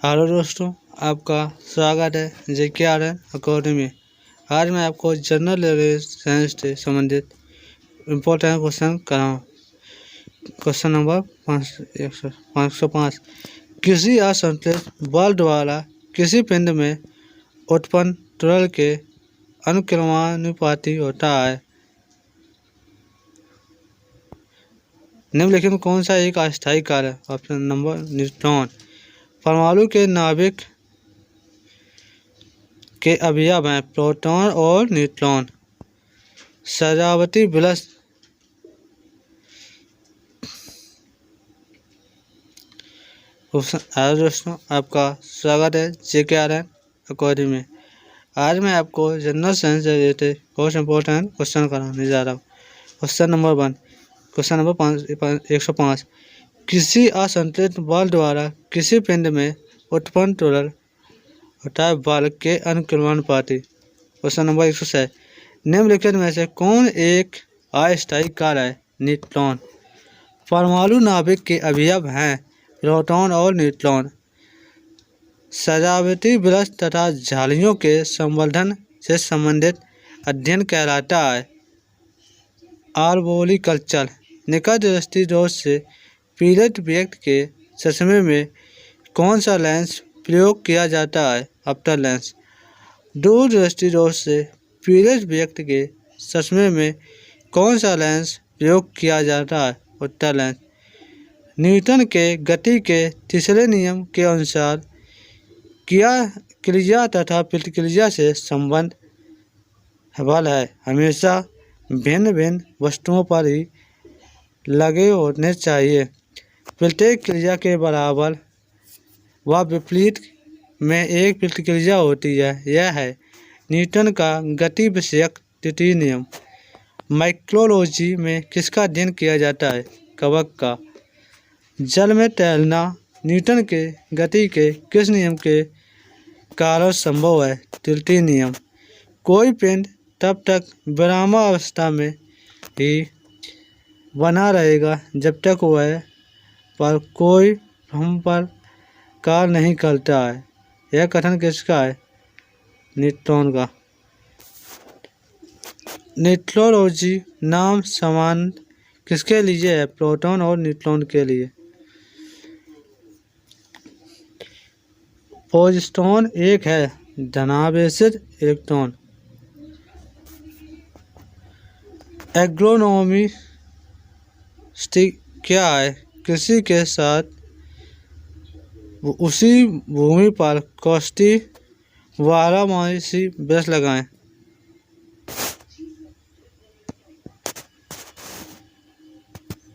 Hello दोस्तों, आपका स्वागत है JKRN अकेडमी में। आज मैं आपको जनरल नॉलेज साइंस से संबंधित इम्पोर्टेंट क्वेश्चन कराऊँ। Question number 505। किसी असंतुलित बल द्वारा किसी पिंड में उत्पन्न त्वरण के अनुक्रमानुपाती होता है। निम्नलिखित में कौन सा एक अस्थायी कार्य? Option number neutron. परमाणु के नाभिक के अवयव हैं प्रोटॉन और न्यूट्रॉन। सजावटी विलस दोस्तों, आपका स्वागत है JKRN अकेडमी में। आज मैं आपको जनरल साइंस से रिलेटेड बहुत इंपॉर्टेंट क्वेश्चन कराने जा रहा हूँ। Question number 105। किसी असंतुलित बल द्वारा किसी पिंड में उत्पन्न त्वरण होता है बल के अनुक्रमानुपाती। Question number 106। निम्नलिखित में से कौन एक अस्थायी कार्य है? न्यूट्रॉन। परमाणु नाभिक के अवयव हैं प्रोटॉन और न्यूट्रॉन। सजावटी वृक्ष तथा झालियों के संवर्धन से संबंधित अध्ययन कहलाता है आर्बोरिकल्चर। निकट दृष्टि दोष से पीड़ित व्यक्ति के चश्मे में कौन सा लेंस प्रयोग किया जाता है? Octal lens. दूर दृष्टि दोष से पीड़ित व्यक्ति के चश्मे में कौन सा लेंस प्रयोग किया जाता है? उत्तल लेंस। न्यूटन के गति के तीसरे नियम के अनुसार क्रिया तथा प्रतिक्रिया से संबंध बल है हमेशा भिन्न भिन्न वस्तुओं पर ही लगे होने चाहिए। प्रत्येक क्रिया के बराबर व विपरीत में एक प्रतिक्रिया होती है। यह है न्यूटन का गति विषयक तृतीय नियम। माइक्रोलॉजी में किसका अध्ययन किया जाता है? कवक का। जल में तैरना न्यूटन के गति के किस नियम के कारण संभव है? तृतीय नियम। कोई पिंड तब तक विरामावस्था में ही बना रहेगा जब तक वह पर कोई भ्रम पर कार्य नहीं करता है। यह कथन किसका है? न्यूट्रॉन का। न्यूट्रोलॉजी नाम समान किसके लिए है? प्रोटॉन और न्यूट्रॉन के लिए। पोजिट्रॉन एक है धनावेशित इलेक्ट्रॉन। एग्रोनॉमी क्या है? कृषि के साथ उसी भूमि पर कौष्टी 12 वृक्ष लगाएं।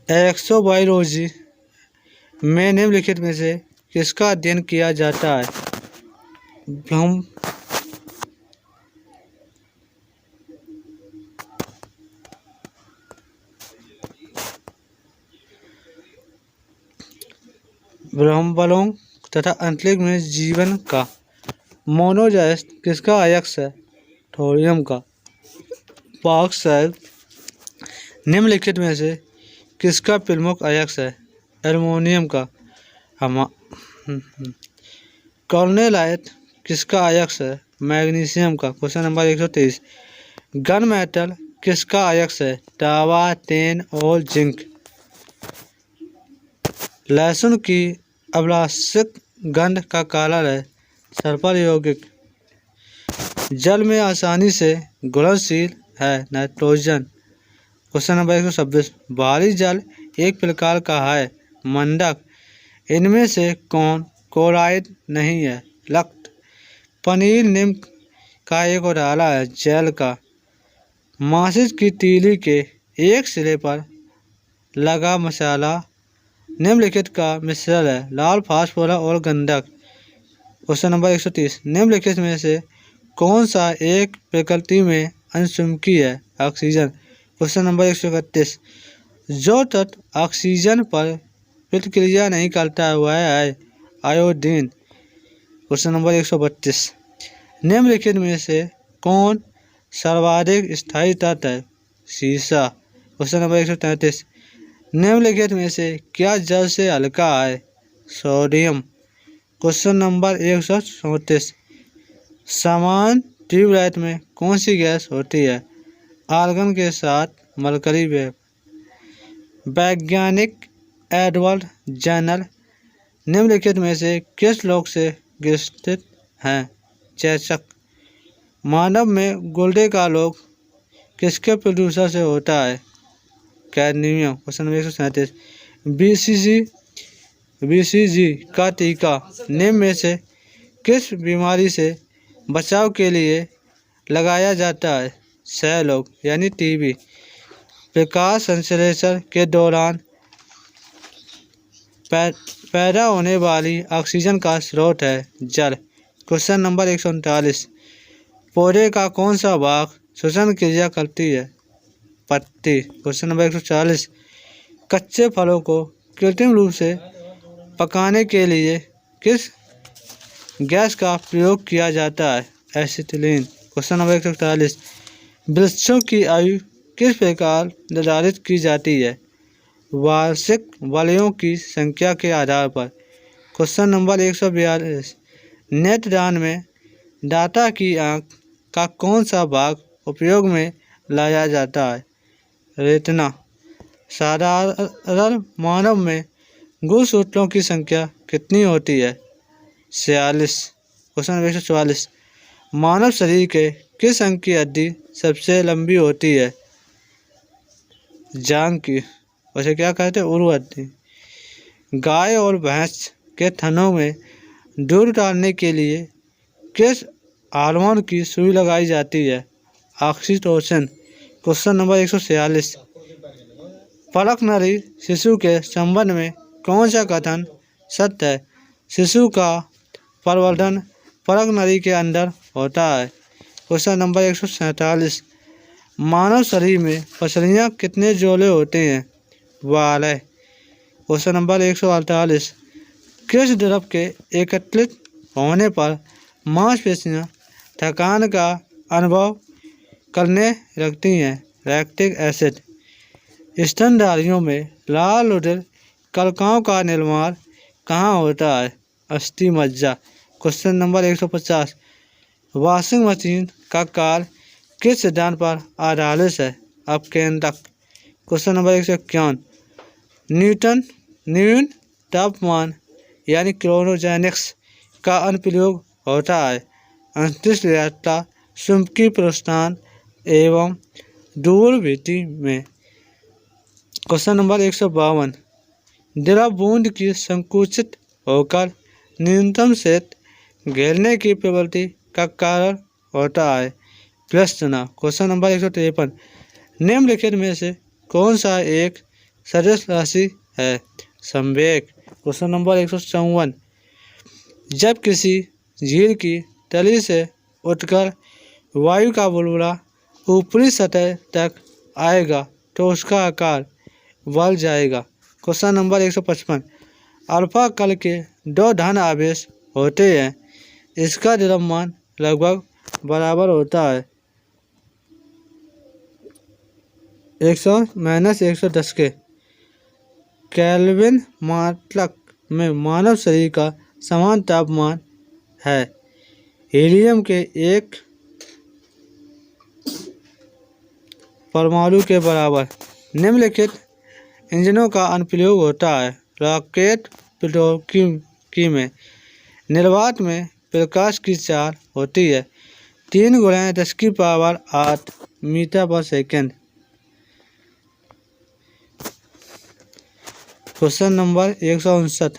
एक्सोबायोलॉजी में निम्नलिखित में से किसका अध्ययन किया जाता है? ब्रह्मबलों तथा अंतरिक्ष में जीवन का। मोनोजाइस्ट किसका अयस्क है? थोरियम का। बॉक्साइट निम्नलिखित में से किसका प्रमुख अयस्क है? एल्युमिनियम का। कॉर्नेलाइट किसका अयस्क है? मैग्नीशियम का। Question number 123। गन मेटल किसका अयस्क है? तांबा, टिन और जिंक। लहसुन की आवश्यक गंध का कारण है सल्फर यौगिक। जल में आसानी से घुलनशील है नाइट्रोजन। Question number 126। भारी जल एक प्रकार का है मंडक। इनमें से कौन क्लोराइड नहीं है? लक्त। पनीर निम्न का एक उदाहरण है जेल का। माचिस की तीली के एक सिरे पर लगा मसाला निम्नलिखित का मिश्रण है लाल फास्फोरस और गंधक। Question number 130। निम्नलिखित में से कौन सा एक प्रकृति में अनचुंबकीय है? ऑक्सीजन। Question number 131। जो तत्व ऑक्सीजन पर प्रतिक्रिया नहीं करता है वह है आयोडीन। Question number 132। निम्नलिखित में से कौन सर्वाधिक स्थायी तत्व है? सीसा। Question number 133। निम्नलिखित में से क्या जल से हल्का है? सोडियम। Question number 134। समान ट्यूबलाइट में कौन सी गैस होती है? आर्गन के साथ मरकरी वेब। वैज्ञानिक एडवर्ड जनरल निम्नलिखित में से किस लोक से ग्रसित हैं? चेचक। मानव में गुर्दे का लोक किसके प्रदूषण से होता है? कैडमियम। Question number 137। बीसीजी का टीका निम्न में से किस बीमारी से बचाव के लिए लगाया जाता है? क्षयरोग यानी टीबी। प्रकाश संश्लेषण के दौरान पैदा होने वाली ऑक्सीजन का स्रोत है जल। Question number 139। पौधे का कौन सा भाग श्वसन क्रिया करती है? पत्ती। Question number 140। कच्चे फलों को कृत्रिम रूप से पकाने के लिए किस गैस का प्रयोग किया जाता है? एसिटिलीन। Question number 141। वृक्षों की आयु किस प्रकार निर्धारित की जाती है? वार्षिक वलयों की संख्या के आधार पर। Question number 142। नेत्रदान में दाता की आंख का कौन सा भाग उपयोग में लाया जाता है? रेटिना। साधारण मानव में गुणसूत्रों की संख्या कितनी होती है? 46। Question number 144। मानव शरीर के किस अंग की हड्डी सबसे लंबी होती है? जांघ की। वैसे क्या कहते हैं? उरु हड्डी। गाय और भैंस के थनों में दूध डालने के लिए किस हार्मोन की सुई लगाई जाती है? ऑक्सीटोसिन। Question number 146। परख नली शिशु के संबंध में कौन सा कथन सत्य है? शिशु का प्रवर्धन परख नली के अंदर होता है। Question number 147। मानव शरीर में पसलियाँ कितने जोड़े होते हैं? 12। Question number 148। किस द्रव के एकत्रित होने पर मांसपेशियाँ थकान का अनुभव करने लगती हैं? Lactic acid. स्तनधारियों में लाल रुधिर कणिकाओं का निर्माण कहाँ होता है? अस्थि मज्जा। Question number 150। वॉशिंग मशीन का कार्य किस सिद्धांत पर आधारित है? अपकेंद्रक। Question number 151। न्यूटन तापमान यानी क्रोनोजेनिक्स का अनुप्रयोग होता है? अंतरिक्ष यात्रा, चुंबकीय प्रस्थान एवं दूरबीती में। Question number 152। द्रव बूंद की संकुचित होकर न्यूनतम क्षेत्र घेरने की प्रवृत्ति का कारण होता है? प्रश्न। Question number 153। निम्नलिखित में से कौन सा एक सदिश राशि है? संवेग। Question number 154। जब किसी झील की तली से उठकर वायु का बुलबुला ऊपरी सतह तक आएगा तो उसका आकार बढ़ जाएगा। Question number 155। अल्फा कण के 2 धन आवेश होते हैं, इसका द्रव्यमान लगभग बराबर होता है 100-110 के। केल्विन मात्रक में मानव शरीर का समान तापमान है हीलियम के 1 परमाणु के बराबर। निम्नलिखित इंजनों का अनुप्रयोग होता है? रॉकेट प्रौद्योगिकी में। निर्वात में प्रकाश की चाल होती है 3 × 10⁸ मीटर पर सेकेंड। Question number 159।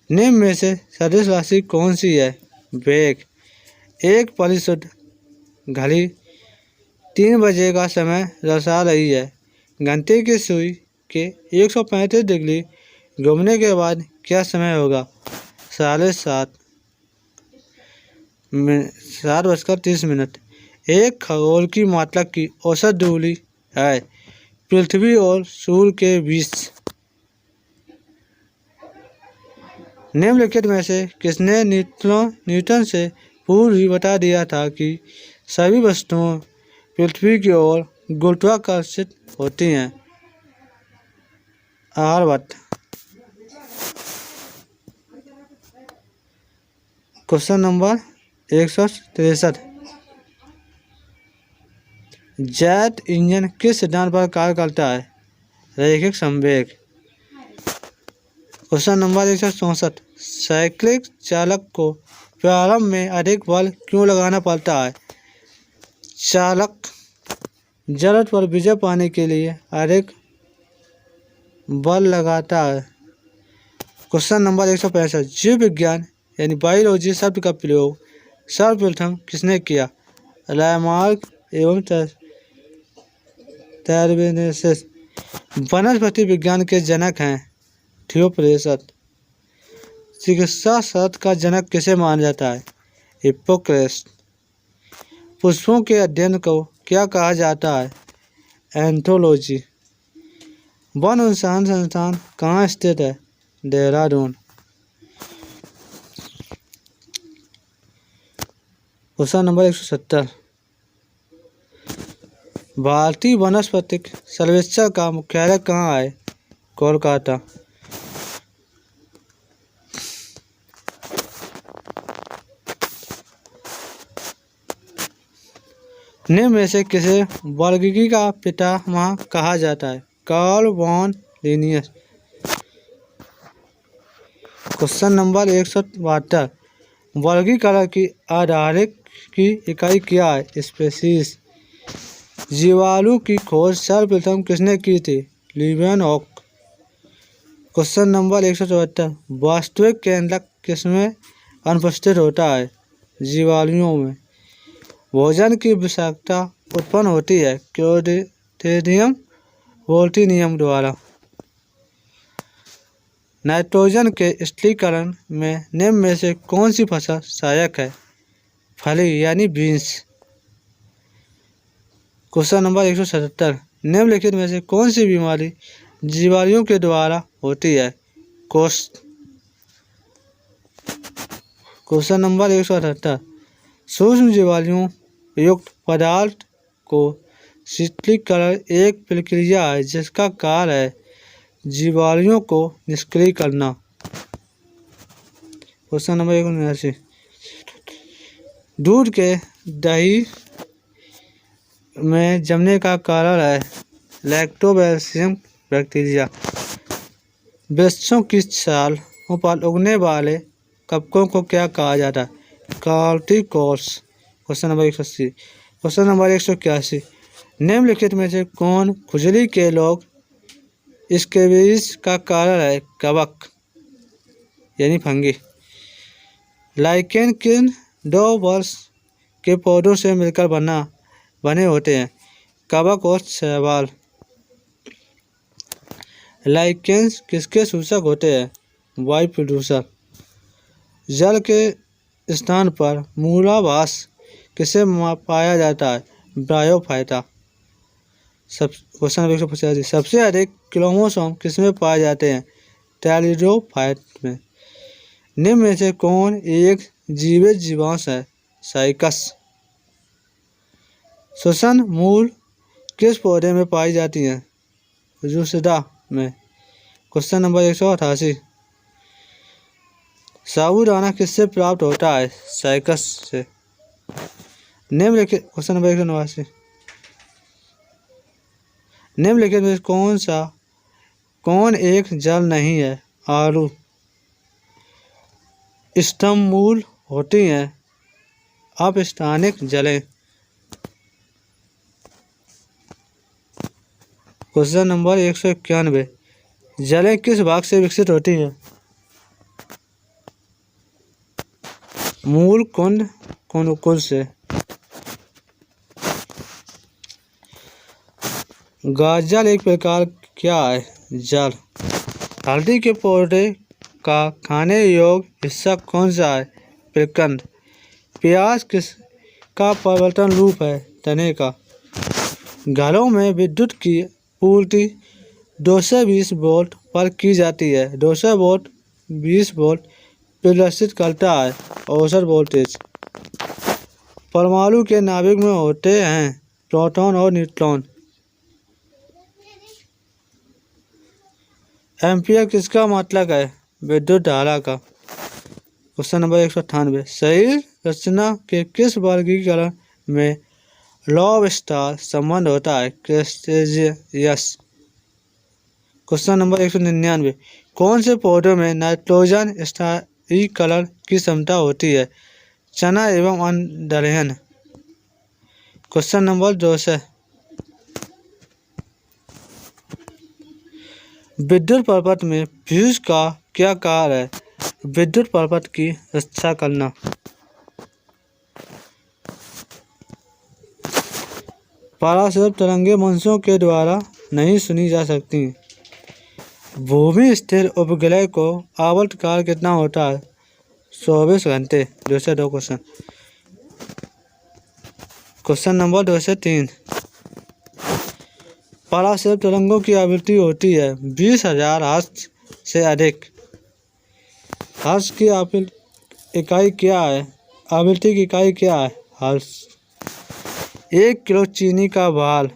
निम्न में से सदिश राशि कौन सी है? वेग। एक परिशुद्ध घड़ी 3 बजे का समय दर्शा रही है। घंटे की सुई के 135 डिग्री घूमने के बाद क्या समय होगा? 7:30। एक खगोल की मात्रक की औसत दूरी है पृथ्वी और सूर्य के बीच। निम्नलिखित में से किसने न्यूटन से पूर्व ही बता दिया था कि सभी वस्तुएं पृथ्वी की ओर गुरुत्वाकर्षित होती हैं? Aryabhata. Question number 163। Jet engine किस सिद्धांत पर कार्य करता है? रैखिक संवेग। Question number 164। साइकिल चालक को प्रारंभ में अधिक बल क्यों लगाना पड़ता है? चालक जरूरत पर विजय पाने के लिए अधिक बल लगाता है। Question number 165। जीव विज्ञान यानी बायोलॉजी शब्द का प्रयोग सर्वप्रथम किसने किया? लामार्क एवं टर्बेनेसेस। वनस्पति विज्ञान के जनक हैं थियोफ्रेस्टस। चिकित्सा शास्त्र का जनक किसे माना जाता है? हिप्पोक्रेट्स। पुष्पों के अध्ययन को क्या कहा जाता है? एंथोलॉजी। वन अनुसंधान संस्थान कहाँ स्थित है? देहरादून। Question number 170। भारतीय वनस्पतिक सर्वेक्षण का मुख्यालय कहाँ है? कोलकाता। निम्न में से किसे वर्गीकरण का पितामह कहा जाता है? Carl von Linnaeus. Question number 172। वर्गीकरण की आधारिक की इकाई क्या है? स्पीशीज। जीवाणु की खोज सर्वप्रथम किसने की थी? लीवेनहॉक। Question number 174। वास्तविक केंद्रक किसमें अनुपस्थित होता है? जीवाणुओं में। भोजन की विषाक्तता उत्पन्न होती है क्लोस्ट्रीडियम बोट्यूलिनम द्वारा। नाइट्रोजन के स्थिरीकरण में निम्न में से कौन सी फसल सहायक है? फली यानी बीन्स। Question number 177। निम्नलिखित में से कौन सी बीमारी जीवाणुओं के द्वारा होती है? कोष्ठ। Question number 178। सूक्ष्म जीवाणुओं युक्त पदार्थ को शीतलीकरण एक प्रक्रिया है जिसका कार्य है जीवाणुओं को निष्क्रिय करना। Question number 179। दूध के दही में जमने का कारण है लैक्टोबैसिलस बैक्टीरिया। वृक्षों की छालों पर उगने वाले कवकों को क्या कहा जाता है? Corticoids. Question number 180। Question number 181। निम्नलिखित में से कौन खुजली के लोग स्कैबियस का कारण है? कवक यानी फंगी। लाइकेन किन दो वर्ष के पौधों से मिलकर बने होते हैं? कवक और शैवाल। लाइकेन्स किसके सूचक होते हैं? वायु प्रदूषण। जल के स्थान पर मूलाभास किसे पाया जाता है? ब्रायोफाइटा। Question number 185। सबसे अधिक क्रोमोसोम किसमें पाए जाते हैं? टेरिडोफाइट में। निम्न में से कौन एक जीवित जीवांश है? साइकस। श्वसन मूल किस पौधे में पाई जाती है? रूसदा में। Question number 188। साबूदाना किससे प्राप्त होता है? साइकस से। निम्नलिखित क्वेश्चन नंबर 189। निम्नलिखित में कौन एक जल नहीं है? आलू। स्तंभ मूल होती हैं अपस्थानिक जलें। Question number 191। जलें किस भाग से विकसित होती हैं? मूल कुंड से। गाजर एक प्रकार क्या है? जल। हल्दी के पौधे का खाने योग्य हिस्सा कौन सा है? प्रकंद। प्याज किसका परिवर्तन रूप है? तने का। घरों में विद्युत की पूर्ति 220 वोल्ट पर की जाती है। 200 वोल्ट 20 वोल्ट प्रदर्शित करता है औसत वोल्टेज। परमाणु के नाभिक में होते हैं प्रोटॉन और न्यूट्रॉन। एम्पियर किसका मतलब है? विद्युत धारा का। क्वेश्चन नंबर 198, शरीर रचना के किस वर्गीकरण में लॉब स्टार संबंध होता है? क्रस्टेशियस। क्वेश्चन नंबर 199, कौन से पौधों में नाइट्रोजन स्थायीकरण की क्षमता होती है? चना एवं अन्य दलहन। क्वेश्चन नंबर 200, विद्युत पर्वत में फ्यूज का क्या कार्य है? विद्युत पर्वत की रक्षा करना। पाराशुद्ध तरंगे मनुष्यों के द्वारा नहीं सुनी जा सकती। भूमि स्थिर उपग्रह को आवर्त काल कितना होता है? 24 घंटे। 202 क्वेश्चन। क्वेश्चन नंबर 203, पाराशुद्ध तरंगों की आवृत्ति होती है 20,000 हर्ट्ज से अधिक। हर्ट्ज की इकाई क्या है? आवृत्ति की इकाई क्या है? हर्ट्ज। 1 किलो चीनी का भार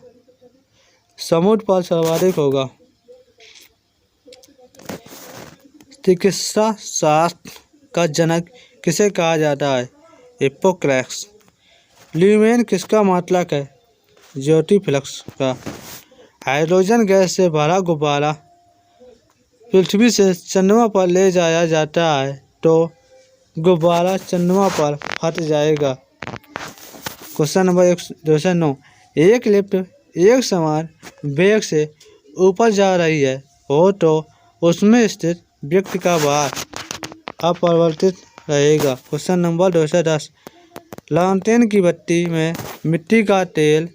समुद्र पर सर्वाधिक होगा। चिकित्सा शास्त्र का जनक किसे कहा जाता है? हिप्पोक्रेट्स। ल्यूमेन किसका मात्रक है? ज्योति फ्लक्स का। हाइड्रोजन गैस से भरा गुब्बारा पृथ्वी से चंद्रमा पर ले जाया जाता है तो गुब्बारा चंद्रमा पर फट जाएगा। क्वेश्चन नंबर 209, एक लिफ्ट एक समान वेग से ऊपर जा रही है हो तो उसमें स्थित व्यक्ति का भार अपरिवर्तित रहेगा। क्वेश्चन नंबर 210, लालटेन की बत्ती में मिट्टी का तेल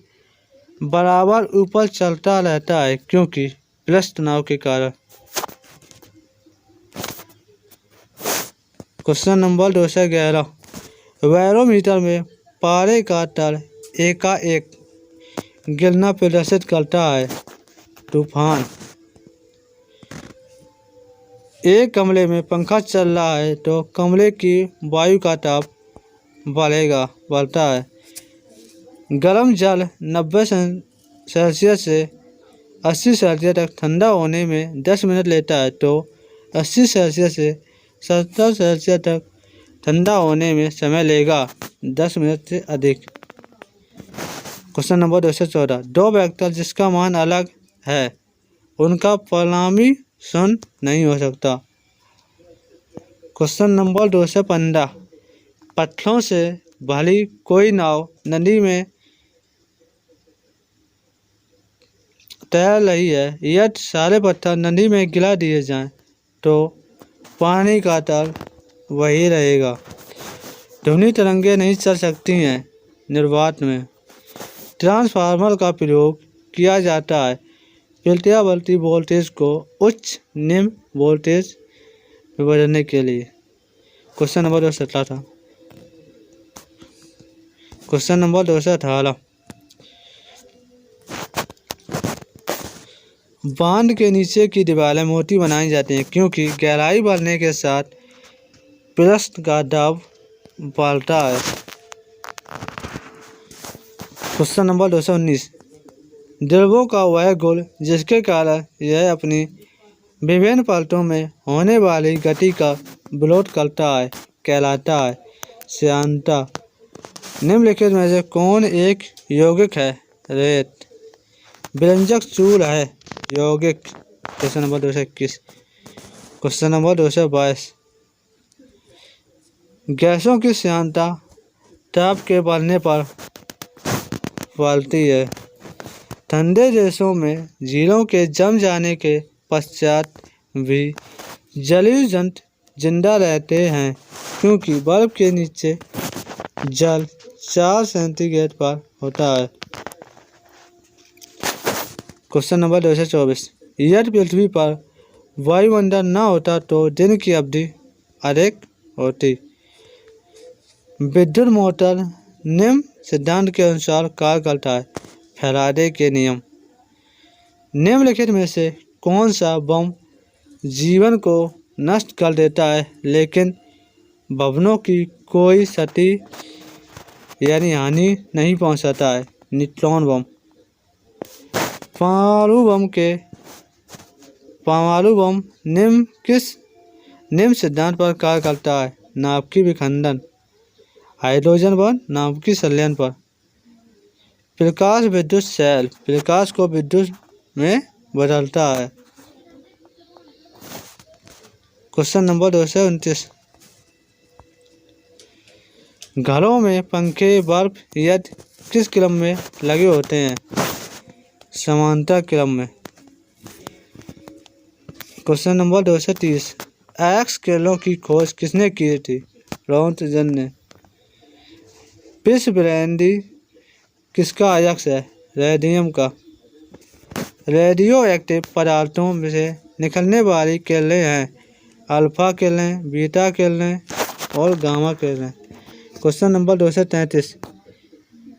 बराबर ऊपर चलता रहता है क्योंकि प्लस तनाव के कारण। क्वेश्चन नंबर 211, बैरोमीटर में पारे का तल एकाएक गिरना प्रदर्शित करता है। तूफान। एक कमरे में पंखा चल रहा है तो कमरे की वायु का ताप बढ़ता है। गर्म जल 90 सेल्सियस से 80 सेल्सियस तक ठंडा होने में 10 मिनट लेता है तो 80 सेल्सियस से 70 सेल्सियस तक ठंडा होने में समय लेगा 10 मिनट से अधिक। क्वेश्चन नंबर 214, दो वेक्टर जिसका मान अलग है उनका परिणामी शून्य नहीं हो सकता। क्वेश्चन नंबर 215, पत्थरों से भरी कोई नाव नदी में तैर रही है, यदि सारे पत्थर नदी में गिरा दिए जाएं तो पानी का तल वही रहेगा। ध्वनि तरंगें नहीं चल सकती हैं निर्वात में। ट्रांसफार्मर का प्रयोग किया जाता है प्रत्यावर्ती वोल्टेज को उच्च निम्न वोल्टेज में बदलने के लिए। क्वेश्चन नंबर 217, क्वेश्चन नंबर 218, बांध के नीचे की दीवारें मोटी बनाई जाती हैं क्योंकि गहराई बढ़ने के साथ पृष्ठ का दबाव बढ़ता है। क्वेश्चन नंबर 219, द्रवों का वह गुण जिसके कारण यह अपनी विभिन्न परतों में होने वाली गति का विरोध करता है कहलाता है श्यानता। निम्नलिखित में से कौन एक यौगिक है? रेत। व्यंजक चूल है यौगिक। क्वेश्चन नंबर 221, क्वेश्चन नंबर 222, गैसों की श्यानता ताप के बढ़ने पर फैलती है। ठंडे देशों में झीलों के जम जाने के पश्चात भी जलीय जंतु जिंदा रहते हैं क्योंकि बर्फ के नीचे जल 4 सेंटीग्रेड पर होता है। क्वेश्चन नंबर 224, यदि पृथ्वी पर वायुमंडल न होता तो दिन की अवधि अधिक होती। विद्युत मोटर निम्न सिद्धांत के अनुसार कार्य करता है फैराडे के नियम। निम्नलिखित में से कौन सा बम जीवन को नष्ट कर देता है लेकिन भवनों की कोई क्षति यानी हानि नहीं पहुंचाता है? न्यूट्रॉन बम। परमाणु बम निम्न सिद्धांत पर कार्य करता है? नाभिकीय विखंडन, हाइड्रोजन बॉन्ड नाभिकीय संलयन पर। प्रकाश विद्युत सेल प्रकाश को विद्युत में बदलता है। क्वेश्चन नंबर 229, घरों में पंखे बल्ब यदि किस क्रम में लगे होते हैं? समांतर क्रम में। क्वेश्चन नंबर 230, एक्स किरणों की खोज किसने की थी? रॉन्टजन ने। विश्व ब्रैंडी किसका अयस्क है? रेडियम का। रेडियो एक्टिव पदार्थों में से निकलने वाली किरणें हैं अल्फा किरणें, बीटा किरणें और गामा किरणें। क्वेश्चन नंबर 233,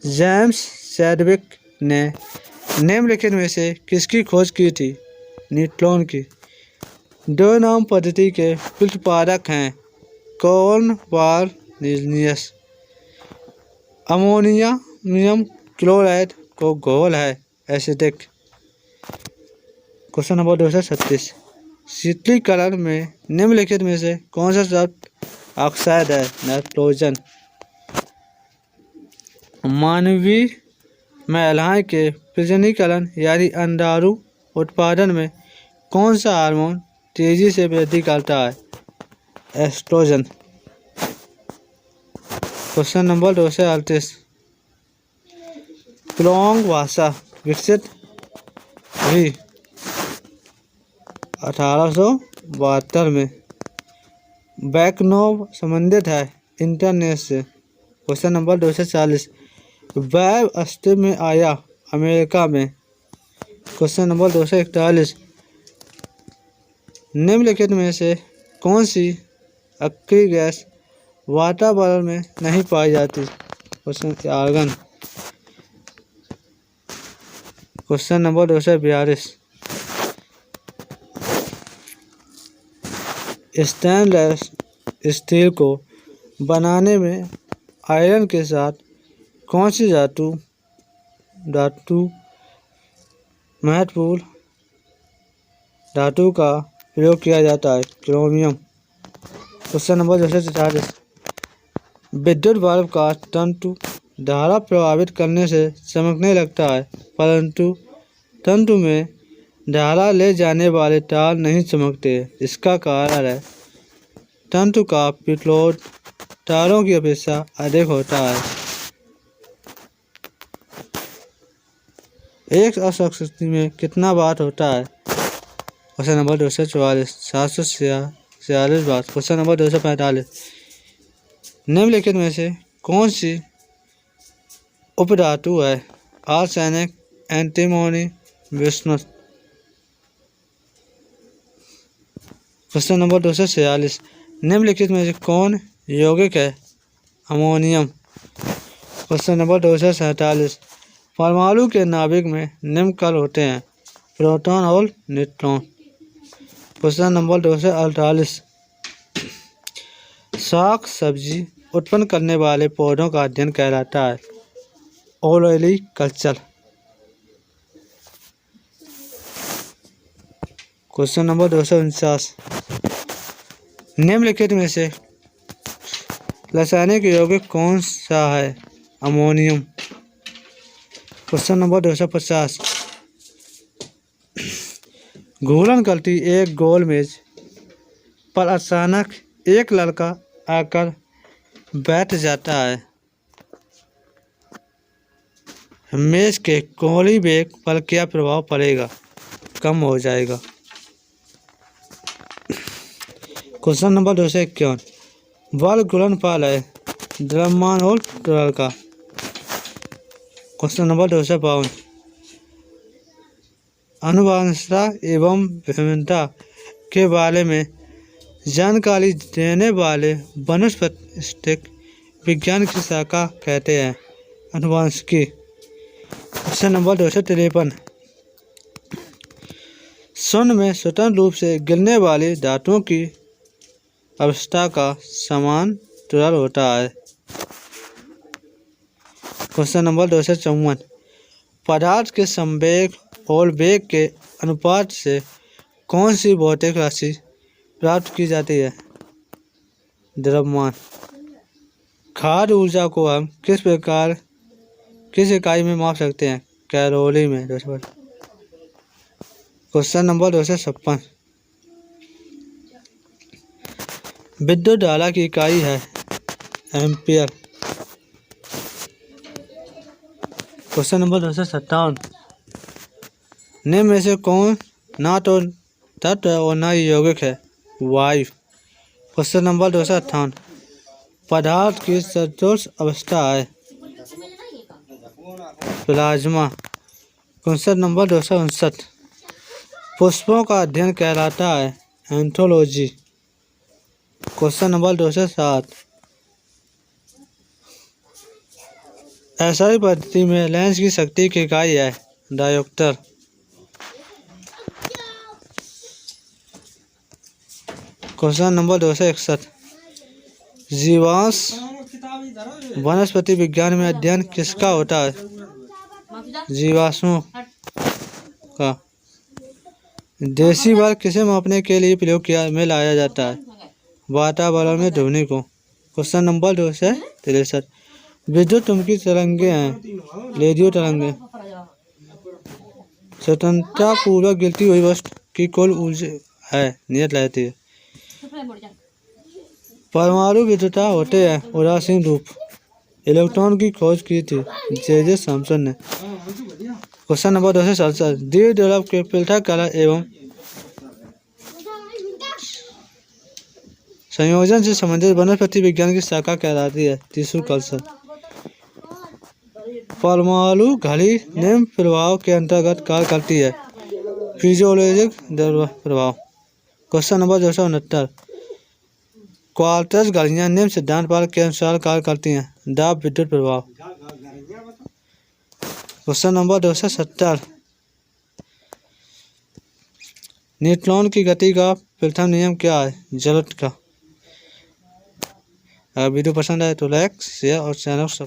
जेम्स चैडविक ने निम्नलिखित में से किसकी खोज की थी? न्यूट्रॉन की। दो नाम पद्धति के प्रतिपादक हैं कॉर्नवालियस। अमोनियम क्लोराइड को घोल है एसिडिक। क्वेश्चन नंबर 236, शीतलीकरण में निम्नलिखित में से कौन सा शब्द ऑक्साइड है? नाइट्रोजन। मानवीय महिलाएं के प्रजननीकरण यानी अंडाणु उत्पादन में कौन सा हार्मोन तेजी से वृद्धि करता है? एस्ट्रोजन। क्वेश्चन नंबर 238, प्लोंग भाषा विकसित हुई 1872 में। बैकनोव संबंधित है इंटरनेट से। क्वेश्चन नंबर 240, वेब अस्तित्व में आया अमेरिका में। क्वेश्चन नंबर 241, निम्नलिखित में से कौन सी अक्रिय गैस वातावरण में नहीं पाई जाती? Question argon. Question number 242, stainless steel को बनाने में आयरन के साथ कौन सी धातु महत्वपूर्ण धातु का प्रयोग किया जाता है? क्रोमियम। क्वेश्चन नंबर 244, विद्युत बल्ब का तंतु धारा प्रभावित करने से चमकने लगता है परंतु तंतु में धारा ले जाने वाले तार नहीं चमकते। इसका कारण है तंतु का प्रतिरोध तारों की अपेक्षा अधिक होता है। एक अशक्ति में कितना वाट होता है? क्वेश्चन नंबर 244 746 वाट। क्वेश्चन नंबर 245, निम्नलिखित में से कौन सी उपधातु है? Arsenic, antimony, bismuth. Question number 246, निम्नलिखित में से कौन यौगिक है? अमोनियम। क्वेश्चन नंबर 247, परमाणु के नाभिक में निम्न कण होते हैं प्रोटॉन और न्यूट्रॉन। क्वेश्चन नंबर 248, साग सब्जी उत्पन्न करने वाले पौधों का अध्ययन कहलाता है ओलेरीकल्चर। क्वेश्चन नंबर 249, निम्नलिखित में से रासायनिक यौगिक कौन सा है? अमोनियम। क्वेश्चन नंबर 250, घूर्णन करती एक गोल मेज पर अचानक एक लड़का आकर बैठ जाता है। मेज के कोणीय वेग पर क्या प्रभाव पड़ेगा? कम हो जाएगा। क्वेश्चन नंबर 251, बल गुणनफल है द्रव्यमान और तरल का। क्वेश्चन नंबर 252, आनुवंशिकता एवं विभिन्नता के बारे में जानकारी देने वाले वनस्पतिक विज्ञान की शाखा कहते हैं आनुवंशिकी। क्वेश्चन नंबर 253, शून्य में स्वतंत्र रूप से गिरने वाली धातुओं की अवस्था का समान तरल होता है। क्वेश्चन नंबर 254, पदार्थ के संवेग और वेग के अनुपात से कौन सी भौतिक राशि प्राप्त की जाती है? द्रव्यमान। खाद्य ऊर्जा को हम किस इकाई में माप सकते हैं? कैलोरी में। Question number 256। विद्युत धारा की इकाई है एम्पियर। Question number 257। निम्न में से कौन ना तो तत्व और ना ही यौगिक है? वायु। Question number 258। पदार्थ की चतुर्थ अवस्था है प्लाज्मा। Question number 259। पुष्पों का अध्ययन कहलाता है एंथोलॉजी। Question number 207। ऐसा पद्धति में लेंस की शक्ति की इकाई है डायोप्टर। Question number 261। जीवांश वनस्पति विज्ञान में अध्ययन किसका होता है? जीवाश्मों का। देसी बल किसे मापने के लिए प्रयोग में लाया जाता है? वातावरण में ध्वनि को। Question number 263। विद्युत चुम्बकीय तरंगे हैं रेडियो तरंगे। स्वतंत्रता पूर्वक गिरती हुई वस्तु की कुल ऊर्जा है नियत रहती है। परमाणु विद्युतता होते हैं उदासीन रूप। इलेक्ट्रॉन की खोज की थी जे सैमसन ने। Question number 267। दीर्घ द्रव के पृथक कला एवं संयोजन से संबंधित वनस्पति विज्ञान की शाखा कहलाती है टिश्यू कल्चर। परमाणु घड़ी निम्न प्रभाव के अंतर्गत कार्य करती है फिजियोलॉजिक द्रव प्रभाव। Question number 269। क्वार्टज घड़ियां निम्न सिद्धांत पर के अनुसार कार्य करती हैं दाब विद्युत प्रभाव। Question number 270। न्यूट्रॉन की गति का प्रथम नियम क्या है? जड़त्व का। वीडियो पसंद आए तो लाइक शेयर और चैनल